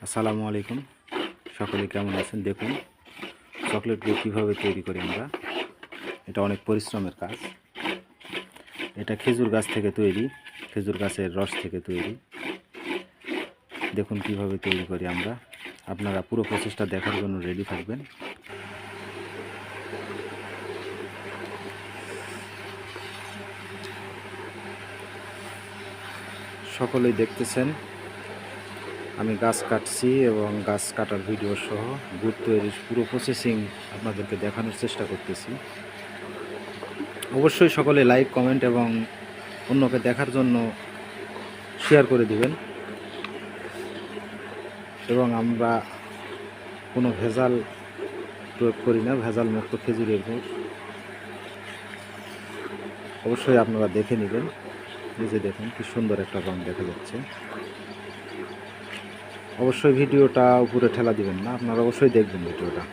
আসসালামু আলাইকুম। সকলে কেমন আছেন? দেখুন চকলেটগুলো কীভাবে তৈরি করি আমরা। এটা অনেক পরিশ্রমের কাজ। এটা খেজুর গাছ থেকে তৈরি, খেজুর গাছের রস থেকে তৈরি। দেখুন কিভাবে তৈরি করি আমরা। আপনারা পুরো প্রসেসটা দেখার জন্য রেডি থাকবেন। সকলেই দেখতেছেন আমি গাছ কাটছি এবং গাছ কাটার ভিডিও সহ গুড় তৈরির পুরো প্রসেসিং আপনাদেরকে দেখানোর চেষ্টা করতেছি। অবশ্যই সকলে লাইক, কমেন্ট এবং অন্যকে দেখার জন্য শেয়ার করে দিবেন। এবং আমরা কোনো ভেজাল প্রয়োগ করি না, ভেজাল মুক্ত খেজুরের গুড়। অবশ্যই আপনারা দেখে নেবেন। নিজে দেখুন কি সুন্দর একটা রং দেখা যাচ্ছে। অবশ্যই ভিডিওটা উপরে ঠেলা দিবেন না, আপনারা অবশ্যই দেখবেন ভিডিওটা।